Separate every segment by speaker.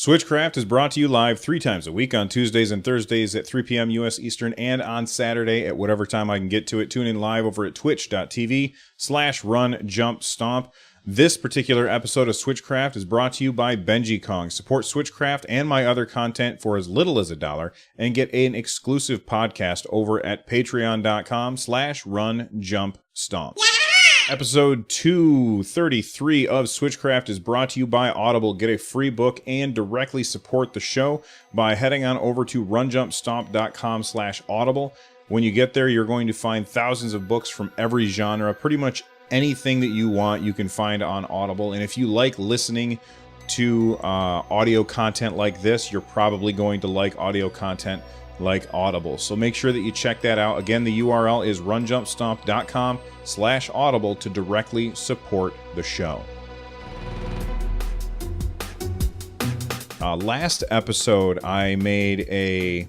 Speaker 1: Switchcraft is brought to you live 3 times a week on Tuesdays and Thursdays at 3 p.m. U.S. Eastern and on Saturday at whatever time I can get to it. Tune in live over at twitch.tv/runjumpstomp. This particular episode of Switchcraft is brought to you by Benji Kong. Support Switchcraft and my other content for as little as $1 and get an exclusive podcast over at patreon.com/runjumpstomp. Episode 233 of Switchcraft is brought to you by Audible. Get a free book and directly support the show by heading on over to runjumpstomp.com/audible. When you get there, you're going to find thousands of books from every genre. Pretty much anything that you want, you can find on Audible. And if you like listening to audio content like this, you're probably going to like audio content like Audible. So make sure that you check that out. Again, the URL is runjumpstomp.com/audible to directly support the show. Last episode, I made a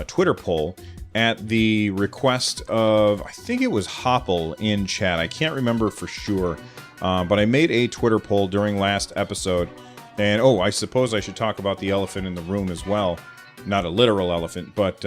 Speaker 1: Twitter poll at the request of, I think it was Hopple in chat. I can't remember for sure, but I made a Twitter poll during last episode. And, I suppose I should talk about the elephant in the room as well. Not a literal elephant, but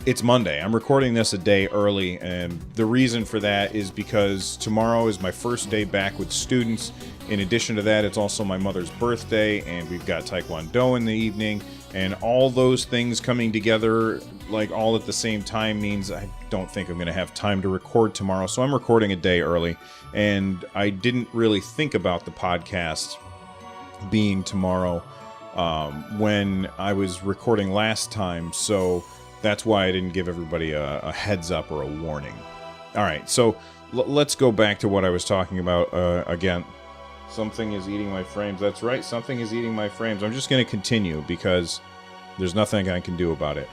Speaker 1: it's Monday. I'm recording this a day early, and the reason for that is because tomorrow is my first day back with students. In addition to that, it's also my mother's birthday, and we've got Taekwondo in the evening, and all those things coming together, like all at the same time, means I don't think I'm going to have time to record tomorrow, so I'm recording a day early, and I didn't really think about the podcast being tomorrow when I was recording last time, so that's why I didn't give everybody a heads up or a warning. Alright, so let's go back to what I was talking about again. Something is eating my frames. That's right, something is eating my frames. I'm just going to continue because there's nothing I can do about it.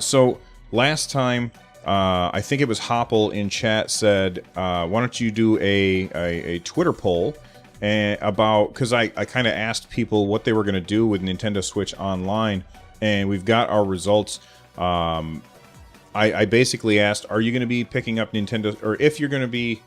Speaker 1: So last time, I think it was Hopple in chat said, why don't you do a Twitter poll and about, because I kind of asked people what they were going to do with Nintendo Switch Online, and we've got our results. I basically asked, are you going to be picking up Nintendo, or if you're going to be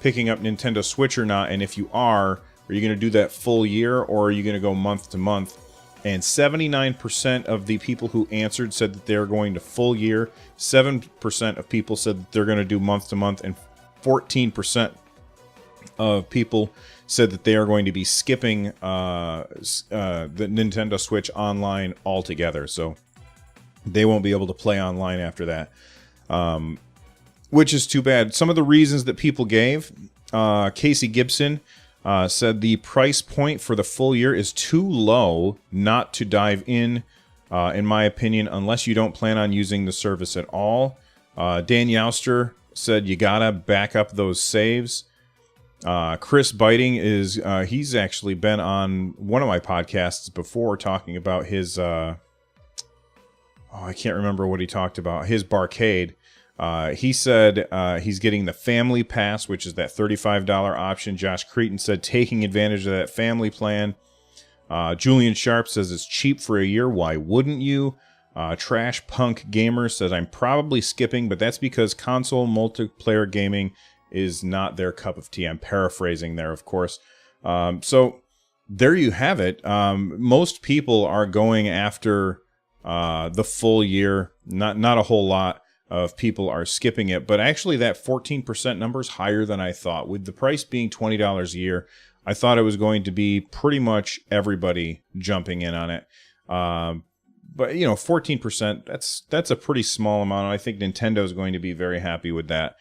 Speaker 1: picking up Nintendo Switch or not, and if you are you going to do that full year, or are you going to go month to month? And 79% of the people who answered said that they're going to full year, 7% of people said that they're going to do month to month, and 14% of people said that they are going to be skipping the Nintendo Switch Online altogether. So they won't be able to play online after that, which is too bad. Some of the reasons that people gave, Casey Gibson said the price point for the full year is too low not to dive in my opinion, unless you don't plan on using the service at all. Dan Youster said you gotta back up those saves. Chris Biting is he's actually been on one of my podcasts before talking about his I can't remember what he talked about, his barcade. He said he's getting the family pass, which is that $35 option. Josh Cretan said taking advantage of that family plan. Julian Sharp says it's cheap for a year, why wouldn't you? Trash Punk Gamer says I'm probably skipping, but that's because console multiplayer gaming is not their cup of tea. I'm paraphrasing there, of course. So there you have it. Most people are going after the full year. Not a whole lot of people are skipping it, but actually that 14% number is higher than I thought. With the price being $20 a year, I thought it was going to be pretty much everybody jumping in on it. But 14%, that's a pretty small amount. I think Nintendo is going to be very happy with that.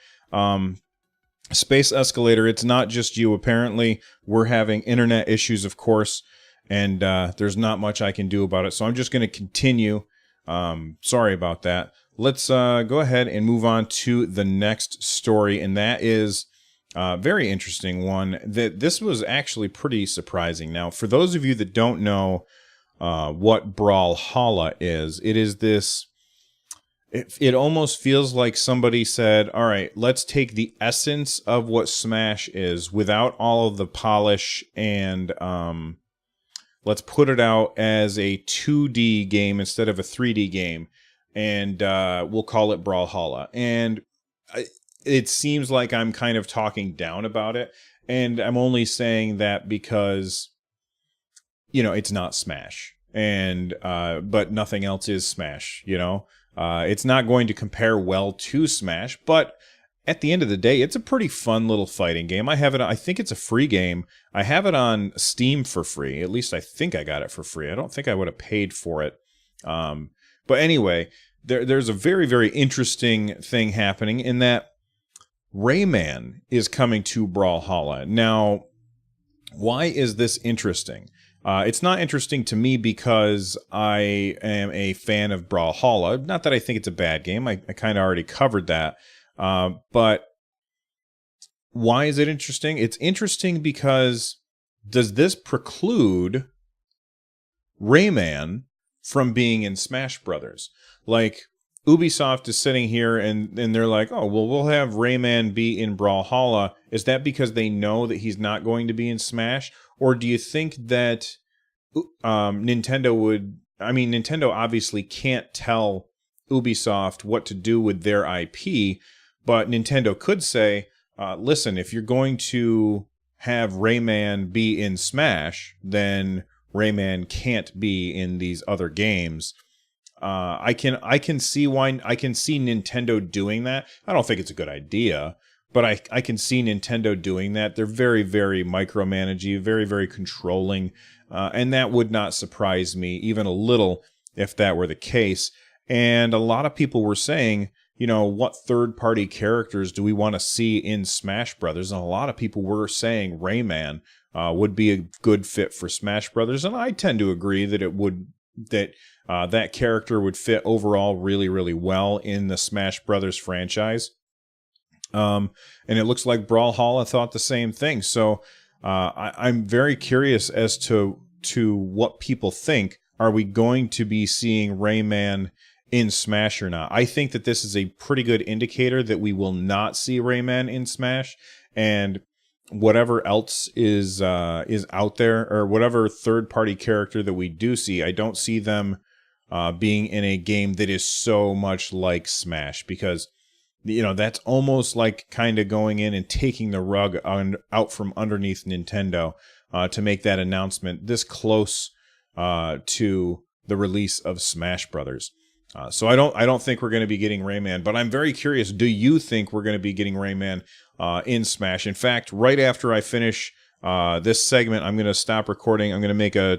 Speaker 1: Space Escalator, it's not just you. Apparently, we're having internet issues, of course, and there's not much I can do about it. So I'm just going to continue. Sorry about that. Let's go ahead and move on to the next story, and that is a very interesting one. This was actually pretty surprising. Now, for those of you that don't know what Brawlhalla is, it is this... It almost feels like somebody said, all right, let's take the essence of what Smash is without all of the polish, and let's put it out as a 2D game instead of a 3D game, and we'll call it Brawlhalla. And it seems like I'm kind of talking down about it, and I'm only saying that because it's not Smash, and but nothing else is Smash. It's not going to compare well to Smash, but at the end of the day, it's a pretty fun little fighting game. I have it. I think it's a free game. I have it on Steam for free. At least I think I got it for free. I don't think I would have paid for it. But anyway, there's a very, very interesting thing happening in that Rayman is coming to Brawlhalla. Now, why is this interesting? It's not interesting to me because I am a fan of Brawlhalla. Not that I think it's a bad game. I kind of already covered that. But why is it interesting? It's interesting because does this preclude Rayman from being in Smash Brothers? Like, Ubisoft is sitting here and they're like, oh, well, we'll have Rayman be in Brawlhalla. Is that because they know that he's not going to be in Smash? Or do you think that Nintendo would... I mean, Nintendo obviously can't tell Ubisoft what to do with their IP, but Nintendo could say, listen, if you're going to have Rayman be in Smash, then Rayman can't be in these other games. I can see Nintendo doing that. I don't think it's a good idea, but I can see Nintendo doing that. They're very, very micromanaging, very, very controlling, and that would not surprise me even a little if that were the case. And a lot of people were saying, what third-party characters do we want to see in Smash Brothers? And a lot of people were saying Rayman would be a good fit for Smash Brothers, and I tend to agree that it would. That character would fit overall really, really well in the Smash Brothers franchise. And it looks like Brawlhalla thought the same thing. So I'm very curious as to what people think. Are we going to be seeing Rayman in Smash or not? I think that this is a pretty good indicator that we will not see Rayman in Smash, and whatever else is out there, or whatever third-party character that we do see, I don't see them being in a game that is so much like Smash, because that's almost like kind of going in and taking the rug out from underneath Nintendo to make that announcement this close to the release of Smash Brothers. So I don't think we're going to be getting Rayman, but I'm very curious. Do you think we're going to be getting Rayman in Smash? In fact, right after I finish this segment, I'm going to stop recording. I'm going to make a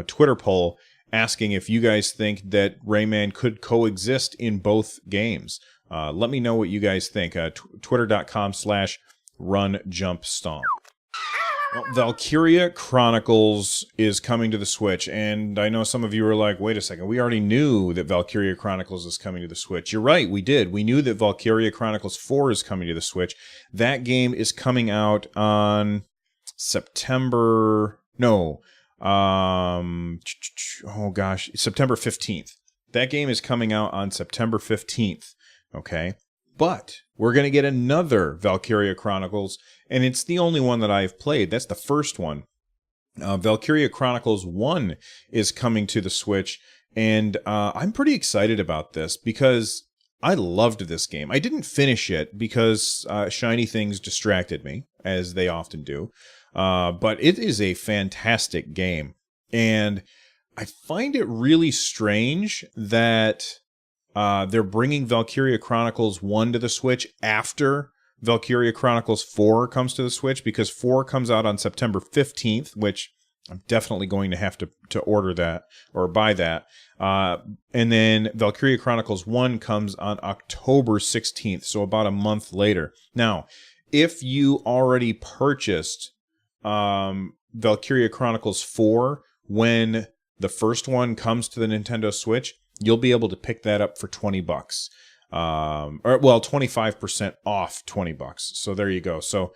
Speaker 1: Twitter poll asking if you guys think that Rayman could coexist in both games. Let me know what you guys think. Twitter.com/runjumpstomp. Well, Valkyria Chronicles is coming to the Switch, and I know some of you are like, wait a second, we already knew that Valkyria Chronicles is coming to the Switch. You're right, we did. We knew that Valkyria Chronicles 4 is coming to the Switch. That game is coming out on September 15th. That game is coming out on September 15th, okay? But we're going to get another Valkyria Chronicles, and it's the only one that I've played. That's the first one. Valkyria Chronicles 1 is coming to the Switch, and I'm pretty excited about this because I loved this game. I didn't finish it because shiny things distracted me, as they often do, but it is a fantastic game, and I find it really strange that they're bringing Valkyria Chronicles 1 to the Switch after Valkyria Chronicles 4 comes to the Switch, because 4 comes out on September 15th, which I'm definitely going to have to order that or buy that. And then Valkyria Chronicles 1 comes on October 16th, so about a month later. Now, if you already purchased Valkyria Chronicles 4 when the first one comes to the Nintendo Switch, you'll be able to pick that up for $20. 25% off $20. So there you go. So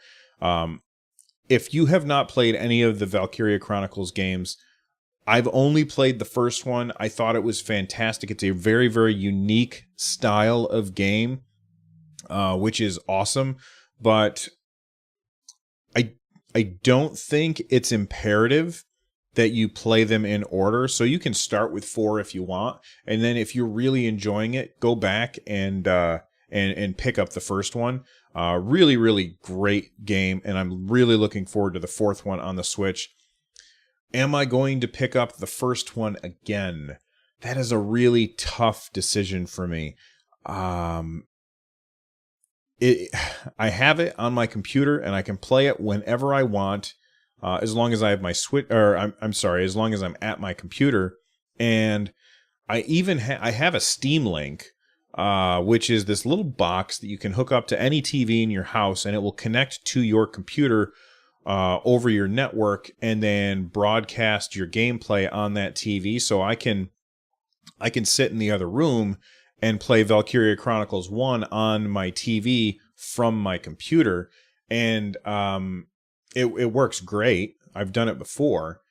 Speaker 1: if you have not played any of the Valkyria Chronicles games, I've only played the first one. I thought it was fantastic. It's a very, very unique style of game, which is awesome. But I don't think it's imperative that you play them in order. So you can start with 4 if you want, and then if you're really enjoying it, go back and pick up the first one. Really, really great game, and I'm really looking forward to the fourth one on the Switch. Am I going to pick up the first one again? That is a really tough decision for me. I have it on my computer and I can play it whenever I want, as long as I have my Switch, or I'm sorry, as long as I'm at my computer. And I even I have a Steam Link, which is this little box that you can hook up to any TV in your house, and it will connect to your computer over your network, and then broadcast your gameplay on that TV. So I can sit in the other room and play Valkyria Chronicles 1 on my TV from my computer. And it works great. I've done it before.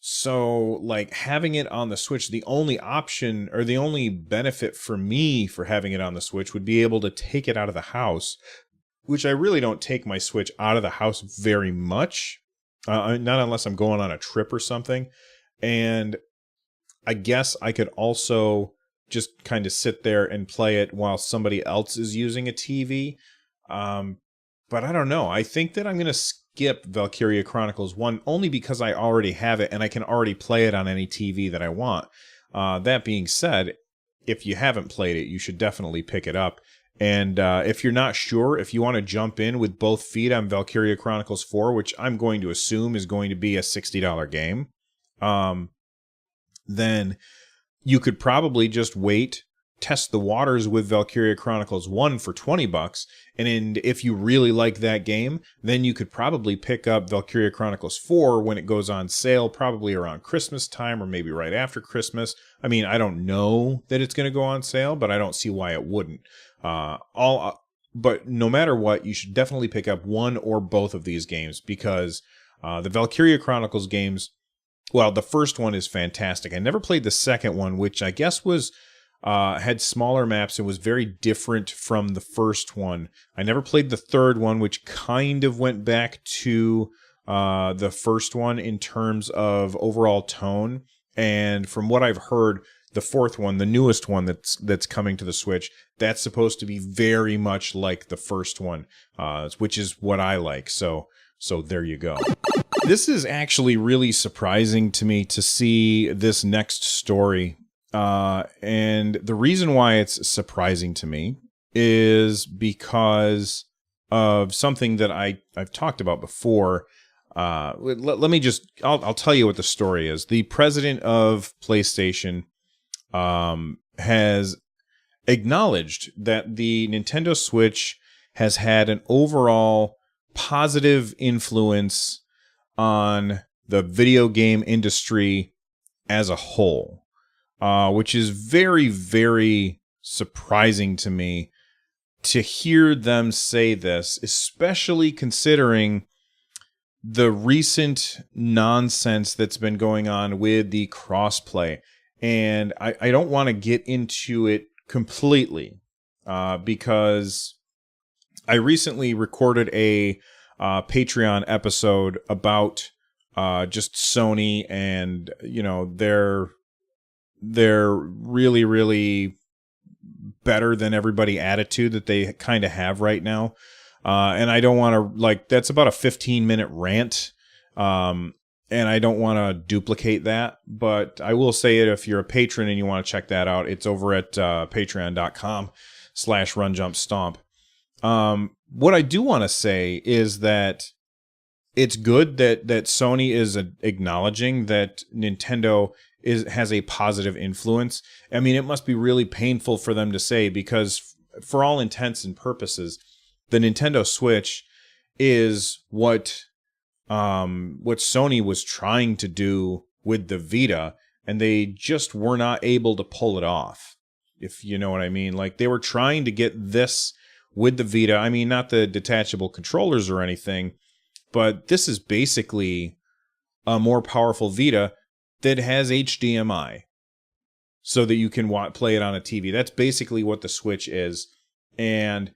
Speaker 1: So, like, having it on the Switch, the only option or the only benefit for me for having it on the Switch would be able to take it out of the house, which I really don't take my Switch out of the house very much, not unless I'm going on a trip or something. And I guess I could also just kind of sit there and play it while somebody else is using a TV. But I don't know. I think that I'm going to skip Valkyria Chronicles 1 only because I already have it and I can already play it on any TV that I want. That being said, if you haven't played it, you should definitely pick it up. And if you're not sure, if you want to jump in with both feet on Valkyria Chronicles 4, which I'm going to assume is going to be a $60 game, then you could probably just wait, test the waters with Valkyria Chronicles 1 for $20, and if you really like that game, then you could probably pick up Valkyria Chronicles 4 when it goes on sale, probably around Christmas time or maybe right after Christmas. I mean, I don't know that it's going to go on sale, but I don't see why it wouldn't. But no matter what, you should definitely pick up one or both of these games, because the Valkyria Chronicles games, well, the first one is fantastic. I never played the second one, which I guess was had smaller maps and was very different from the first one. I never played the third one, which kind of went back to the first one in terms of overall tone. And from what I've heard, the fourth one, the newest one that's coming to the Switch, that's supposed to be very much like the first one, which is what I like. So there you go. This is actually really surprising to me to see this next story. And the reason why it's surprising to me is because of something that I've talked about before. Let me just, I'll tell you what the story is. The president of PlayStation has acknowledged that the Nintendo Switch has had an overall positive influence on the video game industry as a whole, which is very, very surprising to me to hear them say this, especially considering the recent nonsense that's been going on with the crossplay. And I don't want to get into it completely because I recently recorded a Patreon episode about just Sony and, you know, they're really, really better than everybody attitude that they kind of have right now. And I don't want to, like, that's about a 15-minute rant. And I don't want to duplicate that, but I will say it if you're a patron and you want to check that out. It's over at patreon.com/runjumpstomp. What I do want to say is that it's good that Sony is acknowledging that Nintendo has a positive influence. I mean, it must be really painful for them to say, because for all intents and purposes, the Nintendo Switch is what Sony was trying to do with the Vita, and they just were not able to pull it off, if you know what I mean. Like, they were trying to get this with the Vita. I mean, not the detachable controllers or anything, but this is basically a more powerful Vita that has HDMI so that you can play it on a TV. That's basically what the Switch is. And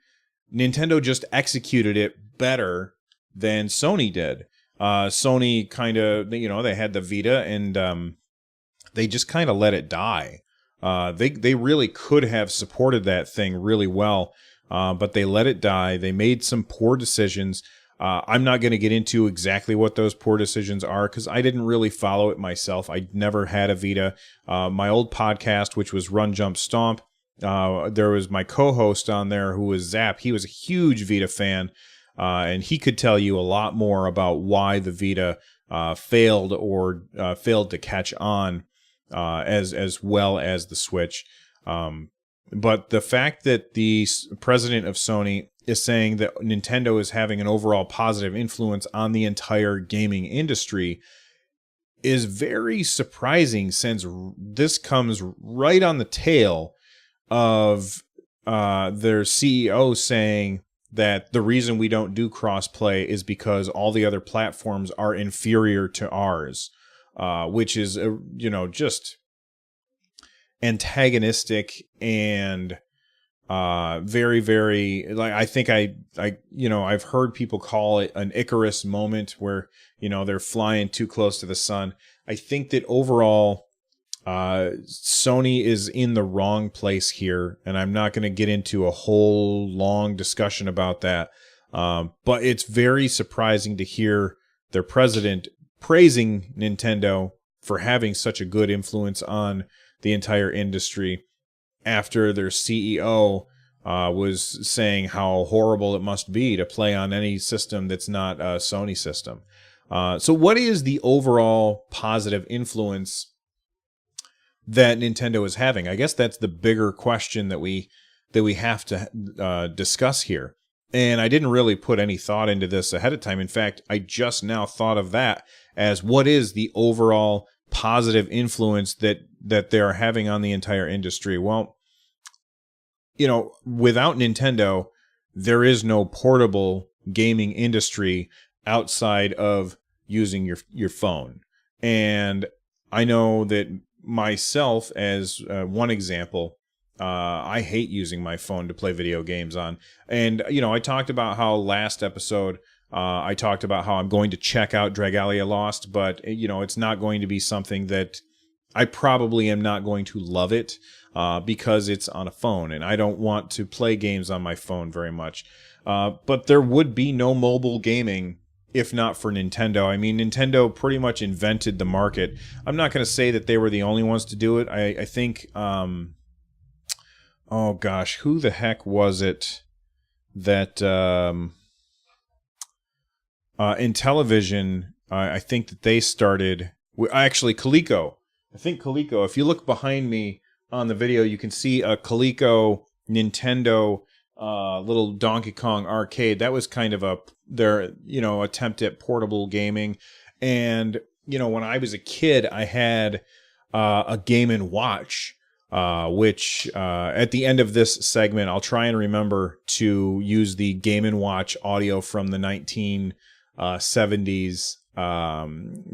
Speaker 1: Nintendo just executed it better than Sony did. Sony kind of, you know, they had the Vita and they just kind of let it die. They really could have supported that thing really well, but they let it die. They made some poor decisions. I'm not going to get into exactly what those poor decisions are because I didn't really follow it myself. I never had a Vita. My old podcast, which was Run, Jump, Stomp, there was my co-host on there who was Zap. He was a huge Vita fan, and he could tell you a lot more about why the Vita failed to catch on as well as the Switch. But the fact that the president of Sony is saying that Nintendo is having an overall positive influence on the entire gaming industry is very surprising, since this comes right on the tail of their CEO saying that the reason we don't do crossplay is because all the other platforms are inferior to ours, which is just antagonistic and very, very, like, I think I've heard people call it an Icarus moment where, they're flying too close to the sun. I think that overall, Sony is in the wrong place here, and I'm not going to get into a whole long discussion about that. But it's very surprising to hear their president praising Nintendo for having such a good influence on the entire industry, after their CEO was saying how horrible it must be to play on any system that's not a Sony system. So what is the overall positive influence that Nintendo is having? I guess that's the bigger question that we have to discuss here. And I didn't really put any thought into this ahead of time. In fact, I just now thought of that as what is the overall positive influence that they're having on the entire industry. Well, without Nintendo, there is no portable gaming industry outside of using your phone. And I know that myself, as one example, I hate using my phone to play video games on. And, I talked about how last episode, I talked about how I'm going to check out Dragalia Lost, but, it's not going to be something that I probably am not going to love it because it's on a phone, and I don't want to play games on my phone very much. But there would be no mobile gaming if not for Nintendo. I mean, Nintendo pretty much invented the market. I'm not going to say that they were the only ones to do it. I think, oh gosh, who the heck was it that in television, I think that they started, actually Coleco. I think Coleco, if you look behind me on the video, you can see a Coleco Nintendo little Donkey Kong arcade. That was kind of their attempt at portable gaming. And, when I was a kid, I had a Game & Watch, which at the end of this segment, I'll try and remember to use the Game & Watch audio from the 1970s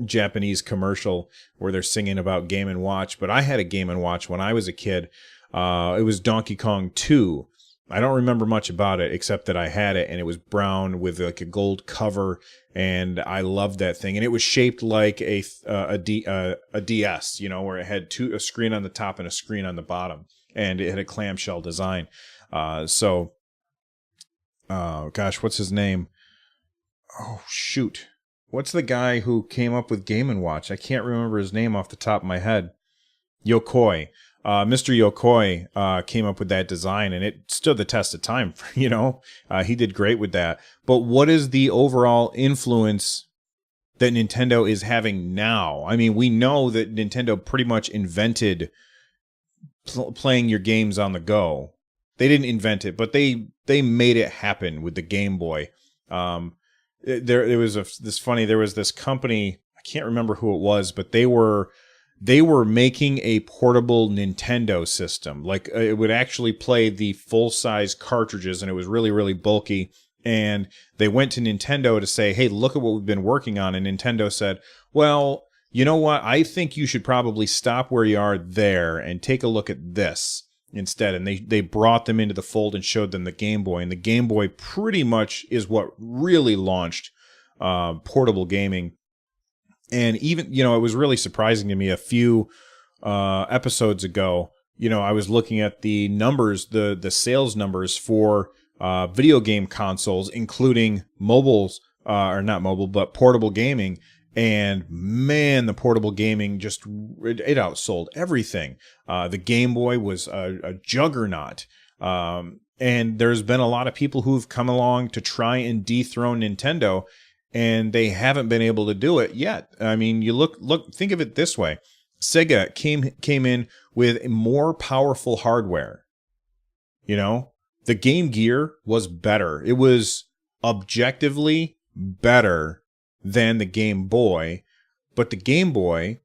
Speaker 1: Japanese commercial where they're singing about Game & Watch. But I had a Game & Watch when I was a kid. It was Donkey Kong 2. I don't remember much about it except that I had it, and it was brown with like a gold cover, and I loved that thing. And it was shaped like a DS, where it had a screen on the top and a screen on the bottom, and it had a clamshell design. Gosh, what's his name? Oh, shoot. What's the guy who came up with Game & Watch? I can't remember his name off the top of my head. Yokoi. Mr. Yokoi came up with that design, and it stood the test of time. He did great with that. But what is the overall influence that Nintendo is having now? I mean, we know that Nintendo pretty much invented playing your games on the go. They didn't invent it, but they made it happen with the Game Boy. There was this company, I can't remember who it was, but they were making a portable Nintendo system. Like, it would actually play the full-size cartridges, and it was really, really bulky. And they went to Nintendo to say, hey, look at what we've been working on. And Nintendo said, well, you know what? I think you should probably stop where you are there and take a look at this instead. And they brought them into the fold and showed them the Game Boy. And the Game Boy pretty much is what really launched portable gaming. And even, it was really surprising to me a few episodes ago, I was looking at the numbers, the sales numbers for video game consoles, including mobiles, or not mobile, but portable gaming. And man, the portable gaming just, it outsold everything. The Game Boy was a juggernaut. And there's been a lot of people who've come along to try and dethrone Nintendo, and they haven't been able to do it yet. I mean, you look, think of it this way. Sega came in with more powerful hardware. You know, the Game Gear was better. It was objectively better than the Game Boy, but the Game Boy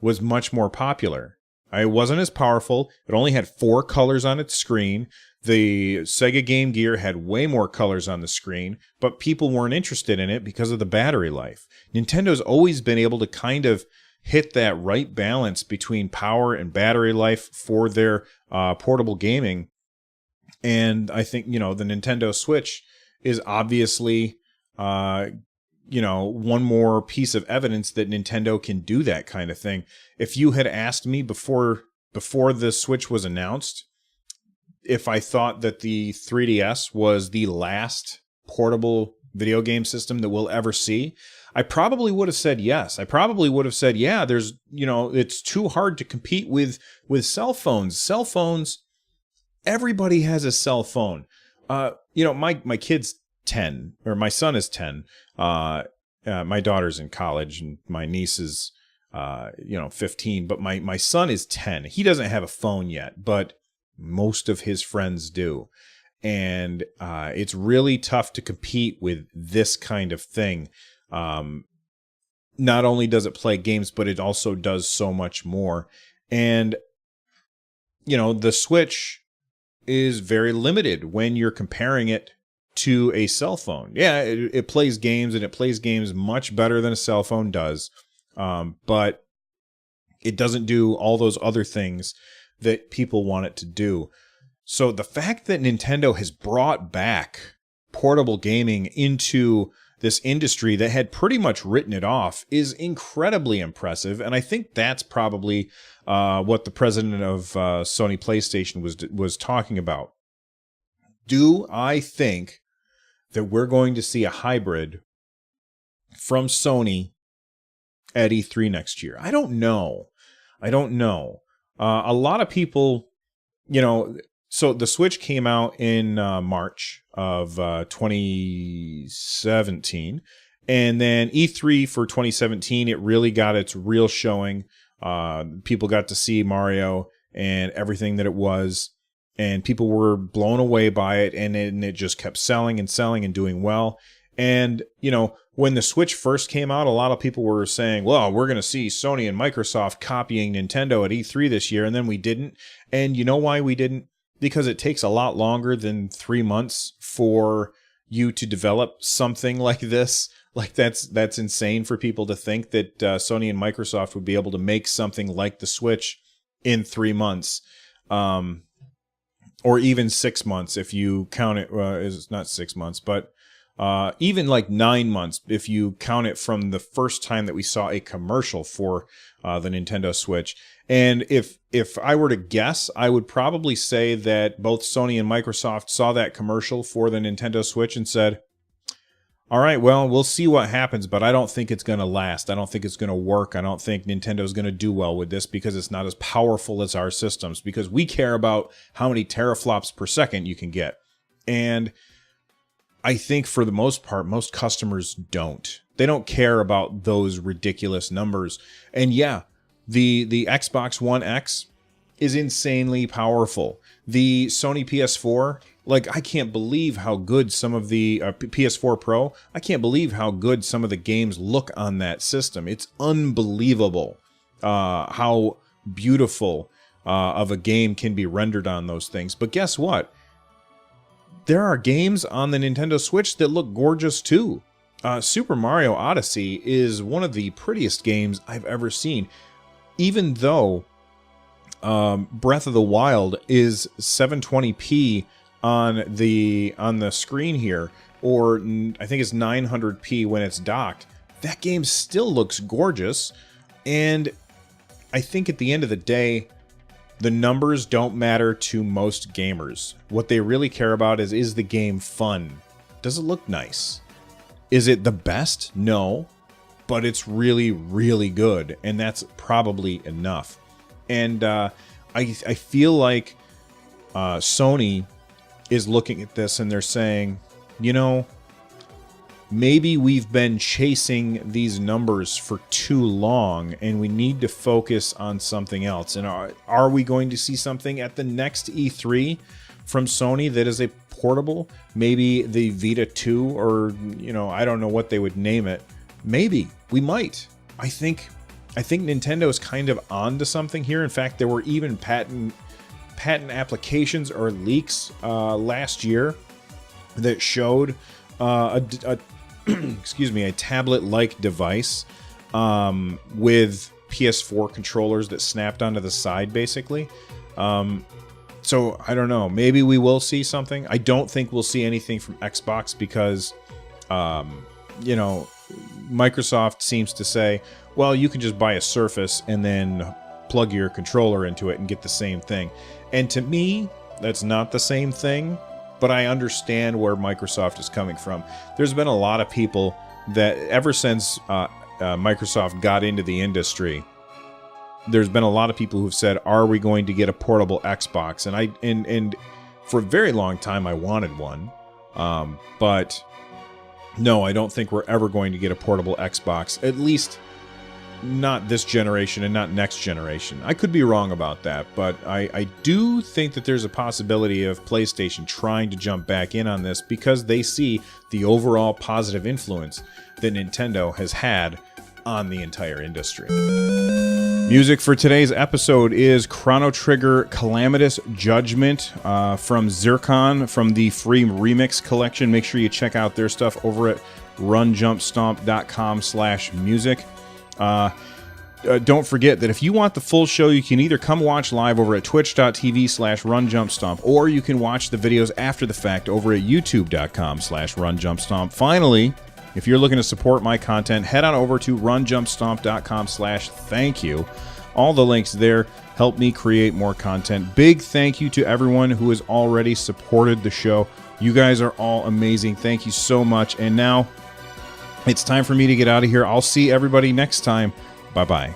Speaker 1: was much more popular. It wasn't as powerful. It only had 4 colors on its screen. The Sega Game Gear had way more colors on the screen, but people weren't interested in it because of the battery life. Nintendo's always been able to kind of hit that right balance between power and battery life for their portable gaming. And I think, the Nintendo Switch is obviously, one more piece of evidence that Nintendo can do that kind of thing. If you had asked me before the Switch was announced, if I thought that the 3DS was the last portable video game system that we'll ever see, I probably would have said yes. I probably would have said, yeah, there's, it's too hard to compete with cell phones. Cell phones, everybody has a cell phone. My kid's 10, or my son is 10. My daughter's in college, and my niece is, 15. But my son is 10. He doesn't have a phone yet, but most of his friends do. And it's really tough to compete with this kind of thing. Not only does it play games, but it also does so much more. And, the Switch is very limited when you're comparing it to a cell phone. Yeah, it plays games, and it plays games much better than a cell phone does. But it doesn't do all those other things that people want it to do. So the fact that Nintendo has brought back portable gaming into this industry that had pretty much written it off is incredibly impressive. And I think that's probably what the president of Sony PlayStation was talking about. Do I think that we're going to see a hybrid from Sony at E3 next year? I don't know. A lot of people, so the Switch came out in March of 2017. And then E3 for 2017, it really got its real showing. People got to see Mario and everything that it was. And people were blown away by it. And it just kept selling and selling and doing well. And, when the Switch first came out, a lot of people were saying, well, we're going to see Sony and Microsoft copying Nintendo at E3 this year. And then we didn't. And you know why we didn't? Because it takes a lot longer than 3 months for you to develop something like this. Like that's insane for people to think that Sony and Microsoft would be able to make something like the Switch in 3 months. Or even 6 months if you count it. It's not 6 months, but even like 9 months if you count it from the first time that we saw a commercial for the Nintendo Switch. And if I were to guess, I would probably say that both Sony and Microsoft saw that commercial for the Nintendo Switch and said, all right, well, we'll see what happens, but I don't think it's going to last. I don't think it's going to work. I don't think Nintendo's going to do well with this because it's not as powerful as our systems, because we care about how many teraflops per second you can get. And I think for the most part, most customers don't. They don't care about those ridiculous numbers. And yeah, the Xbox One X is insanely powerful. The Sony PS4, I can't believe how good some of the PS4 Pro, I can't believe how good some of the games look on that system. It's unbelievable how beautiful of a game can be rendered on those things. But guess what? There are games on the Nintendo Switch that look gorgeous too. Super Mario Odyssey is one of the prettiest games I've ever seen. Even though Breath of the Wild is 720p on the screen here, or I think it's 900p when it's docked, that game still looks gorgeous. And I think at the end of the day, the numbers don't matter to most gamers. What they really care about is the game fun? Does it look nice? Is it the best? No, but it's really, really good, and that's probably enough. And I feel like Sony is looking at this and they're saying, you know, maybe we've been chasing these numbers for too long and we need to focus on something else. And are we going to see something at the next E3 from Sony that is a portable? Maybe the Vita 2, or, you know, I don't know what they would name it. Maybe we might. I think Nintendo is kind of onto something here. In fact, there were even patent applications or leaks last year that showed excuse me, a tablet-like device with PS4 controllers that snapped onto the side, basically. So I don't know. Maybe we will see something. I don't think we'll see anything from Xbox because, you know, Microsoft seems to say, well, you can just buy a Surface and then plug your controller into it and get the same thing. And to me, that's not the same thing, but I understand where Microsoft is coming from. There's been a lot of people that ever since Microsoft got into the industry, there's been a lot of people who've said, are we going to get a portable Xbox? And for a very long time, I wanted one. But no, I don't think we're ever going to get a portable Xbox, at least not this generation and not next generation. I could be wrong about that, but I do think that there's a possibility of PlayStation trying to jump back in on this because they see the overall positive influence that Nintendo has had on the entire industry. Music for today's episode is Chrono Trigger Calamitous Judgment from Zircon from the free remix collection. Make sure you check out their stuff over at runjumpstomp.com/music. Don't forget that if you want the full show, you can either come watch live over at twitch.tv/runjumpstomp, or you can watch the videos after the fact over at youtube.com/runjumpstomp. Finally, if you're looking to support my content, head on over to runjumpstomp.com/thank-you. All the links there help me create more content. Big thank you to everyone who has already supported the show. You guys are all amazing. Thank you so much. And now it's time for me to get out of here. I'll see everybody next time. Bye-bye.